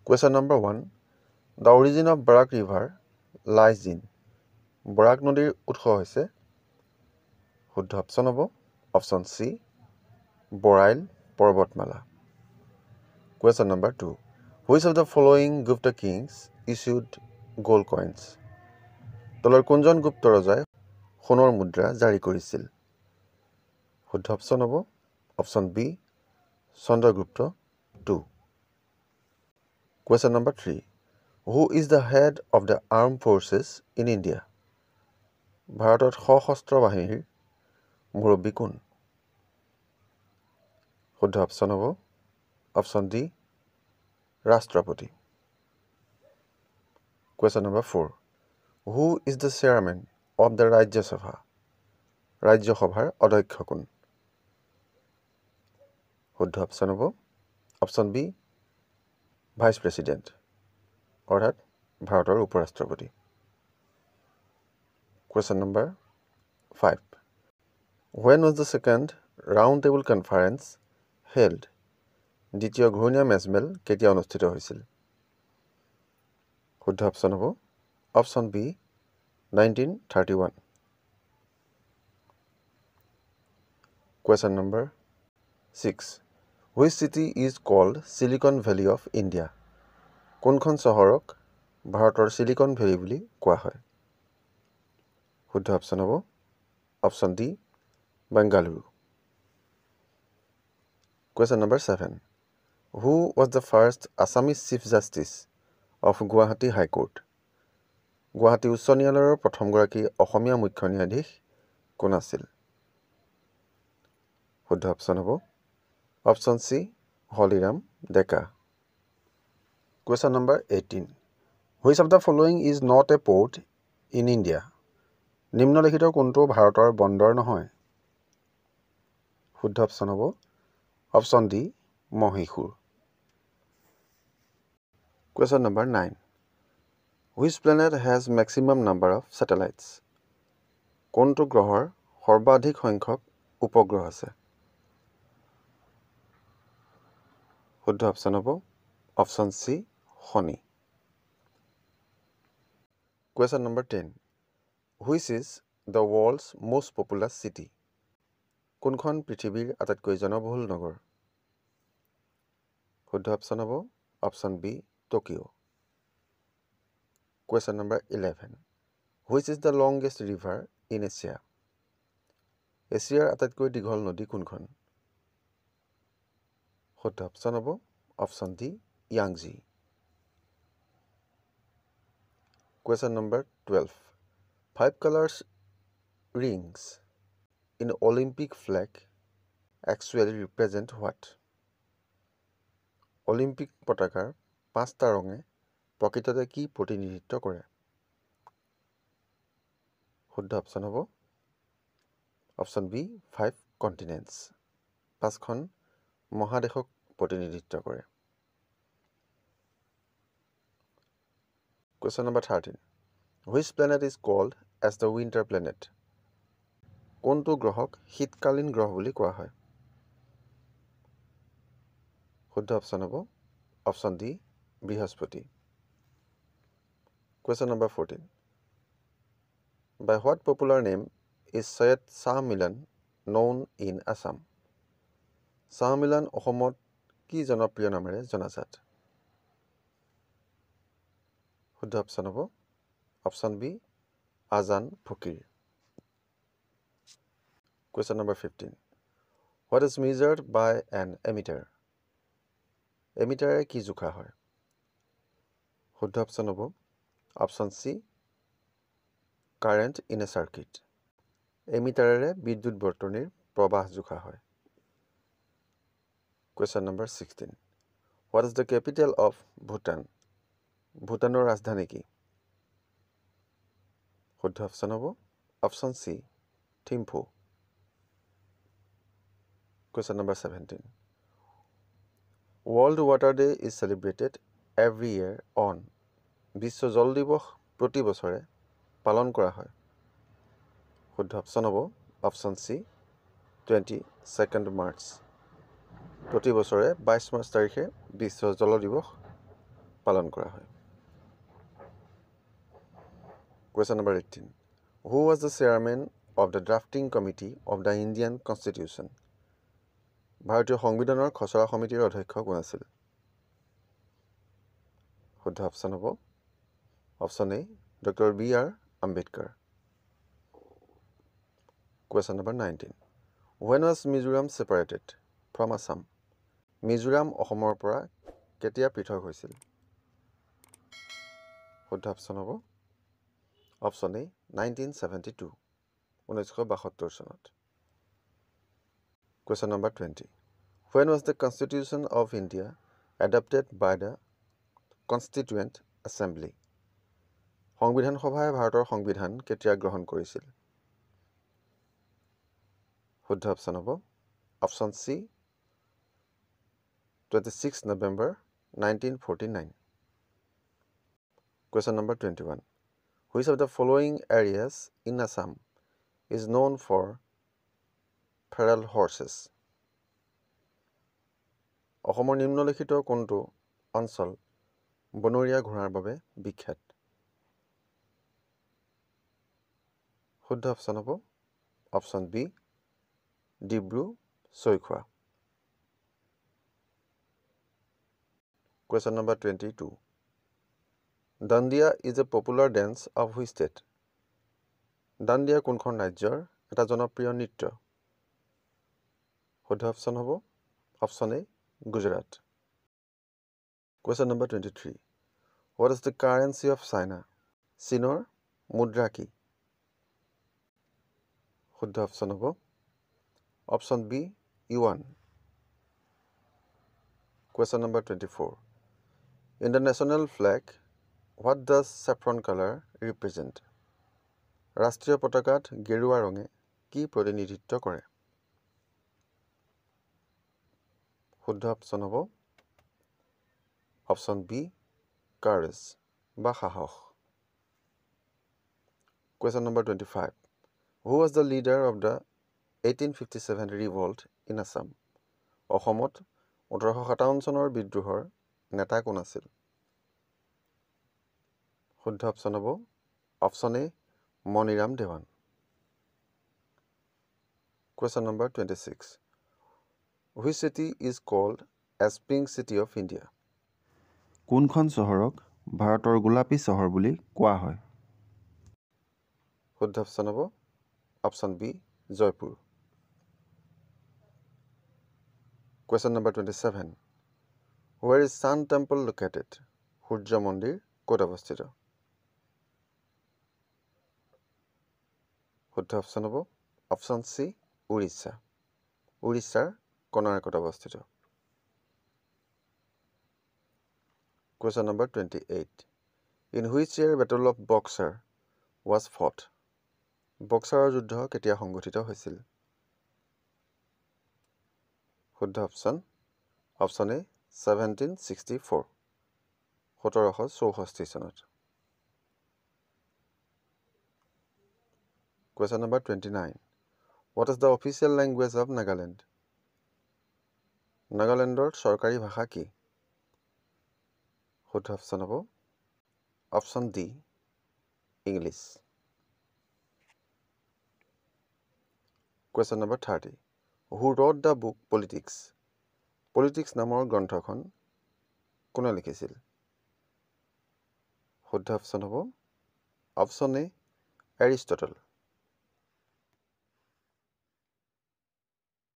Question number 1. The origin of Barak River lies in. বৰাক নদীৰ উৎস হৈছে শুদ্ধ অপশ্যন হ'ব অপশ্যন চি বৰাইল পৰ্বতমালা Question number 2. Which of the following Gupta kings issued gold coins? তলৰ কোনজন গুপ্ত ৰজাই সোণৰ মুদ্ৰা জাৰি কৰিছিল শুদ্ধ অপশ্যন হ'ব option B Chandragupta 2 Question number 3. Who is the head of the armed forces in India? ভাৰতত সশস্ত্ৰ বাহিনীৰ মুৰব্বী কোন শুদ্ধ অপশ্যন হ'ব অপশ্যন ডি ৰাষ্ট্ৰপতি Question number 4. Who is the chairman of the Rajya Sabha? ৰাজ্যসভাৰ অধ্যক্ষ কোন শুদ্ধ অপশ্যন হ'ব অপশ্যন বি ভাইচ প্ৰেচিডেণ্ট অৰ্থাৎ ভাৰতৰ উপৰাষ্ট্ৰপতি Question number 5. When was the second round table conference held? দ্বিতীয় ঘূৰণীয়া মেজমেল কেতিয়া অনুষ্ঠিত হৈছিল শুদ্ধ অপশ্যন হ'ব option B 1931 Question number 6. Which city is called Silicon Valley of India? কোনখন চহৰক ভাৰতৰ সিলিকন ভেলী বুলি কোৱা হয় শুদ্ধ অপশ্যন হ'ব option D Bengaluru Question number 7. Who was the first Assamese Chief Justice of Guwahati High Court? Guwahati উচ্চ ন্যায়ালয়ৰ প্ৰথমগৰাকী অসমীয়া মুখ্য ন্যায়াধীশ কোন আছিল শুদ্ধ অপশ্যন হ'ব option C Holiram Deka Question number 18. Which of the following is not a port in India? নিম্নলিখিত কোনটো ভাৰতৰ বন্দৰ নহয় শুদ্ধ অপশ্যন হ'ব option D Mysore Question number 9. Which planet has maximum number of satellites? কোনটো গ্ৰহৰ সৰ্বাধিক সংখ্যক উপগ্ৰহ আছে শুদ্ধ অপশ্যন হ'ব option C Shani Question number 10. Which is the world's most populous city? কোনখন পৃথিৱীৰ আটাইতকৈ জনবহুল নগৰ শুদ্ধ অপশ্যন হ'ব option B Tokyo' Question number 11. Which is the longest river in Asia? এছিয়াৰ আটাইতকৈ দীঘল নদী কোনখন শুদ্ধ অপশ্যন হ'ব option D Yangtze Question number 12. 5 colors rings in Olympic flag actually represent what? Olympic পতাকাৰ 5টা ৰঙে প্ৰকৃততে কি প্ৰতিনিধিত্ব কৰে শুদ্ধ অপশ্যন হ'ব অপশ্যন বি 5 কণ্টিনেণ্টছ 5খন মহাদেশক প্ৰতিনিধিত্ব কৰে Question number 13. Which planet is called as the winter planet? কোনটো গ্ৰহক শীতকালীন গ্ৰহ বুলি কোৱা হয় শুদ্ধ অপশ্যন হ'ব অপশ্যন ডি বৃহস্পতি Question number 14. By what popular name is Syed Shah Milan known in Assam? Shah Milan অসমত কি জনপ্ৰিয় নামেৰে জনাজাত শুদ্ধ অপশ্যন হ'ব option B Azan Fakir Question number 15. What is measured by an emitter? এমিটাৰে কি জোখা হয় শুদ্ধ অপশ্যন হ'ব option C current in a circuit এমিটাৰেৰে বিদ্যুৎ বৰ্তনীৰ প্ৰবাহ জোখা হয় Question number 16. What is the capital of Bhutan? ভূটানৰ ৰাজধানী কি শুদ্ধ অপশ্যন হ'ব option C Thimphu Question number 17. World Water Day is celebrated every year on বিশ্ব জল দিৱস প্ৰতি বছৰে পালন কৰা হয় শুদ্ধ অপশ্যন হ'ব অপশ্যন চি 22 মাৰ্চ প্ৰতি বছৰে 22 মাৰ্চ তাৰিখে বিশ্ব জল দিৱস পালন কৰা হয়। Question number 18. Who was the chairman of the drafting committee of the Indian Constitution? ভাৰতীয় সংবিধানৰ খচৰা সমিতিৰ অধ্যক্ষ কোন আছিল? শুদ্ধ অপশ্যন হ'ব option A doctor B.R. Ambedkar. Question number 19. When was Mizoram separated from Assam? Mizoram অসমৰ পৰা কেতিয়া পৃথক হৈছিল? শুদ্ধ অপশ্যন হ'ব অপশ্যন এ 1972 1972 চনত। Question number 20. When was the Constitution of India adopted by the Constituent Assembly? সংবিধান সভাই ভাৰতৰ সংবিধান কেতিয়া গ্ৰহণ কৰিছিল? শুদ্ধ অপশ্যন হ'ব option C 26 November 1949. Question number 21. Which of the following areas in Assam is known for feral horses? অসমৰ নিম্নলিখিত কোনটো অঞ্চল বনৰীয়া ঘোঁৰাৰ বাবে বিখ্যাত? শুদ্ধ অপশ্যন হ'ব option B Dibru Saikhowa. Question number 22. Dandiya is a popular dance of which state? Dandiya কোনখন ৰাজ্যৰ এটা জনপ্ৰিয় নৃত্য? শুদ্ধ অপশ্যন হ'ব option A Gujarat. Question number 23. What is the currency of China? চীনৰ মুদ্ৰা কি? শুদ্ধ অপশ্যন হ'ব option B yuan. Question number 24. In the national flag, what does saffron color represent? ৰাষ্ট্ৰীয় পতাকাত গেৰুৱা ৰঙে কি প্ৰতিনিধিত্ব কৰে? শুদ্ধ অপশ্যন হ'ব অপশ্যন বি কাৰেজ বা সাহস। Question number 25. Who was the leader of the 1857 revolt in Assam? অসমত 1857 চনৰ বিদ্ৰোহৰ নেতা কোন আছিল? শুদ্ধ অপশ্যন হ'ব option A Maniram Dewan. Question number 26. Which city is called as Pink City of India? কোনখন চহৰক ভাৰতৰ গোলাপী চহৰ বুলি কোৱা হয়? শুদ্ধ অপশ্যন হ'ব option B Jaipur. Question number 27. Where is Sun Temple located? সূৰ্য মন্দিৰ ক'ত অৱস্থিত? শুদ্ধ অপশ্যন হ'ব অপশ্যন চি উৰিষ্যা। উৰিষ্যাৰ কৰ্ণাটকত অৱস্থিত। Question number 28. In which year Battle of Buxar was fought? বক্সাৰৰ যুদ্ধ কেতিয়া সংঘটিত হৈছিল? শুদ্ধ অপশ্যন অপশ্যন এ 1764 1764 চনত। Question number 29. What is the official language of Nagaland? নাগালেণ্ডৰ চৰকাৰী ভাষা কি? শুদ্ধ অপশ্যন হ'ব option D English. Question number 30. Who wrote the book Politics? Politics নামৰ গ্ৰন্থখন কোনে লিখিছিল? শুদ্ধ অপশ্যন হ'ব অপশ্যন এ এৰিষ্টটল।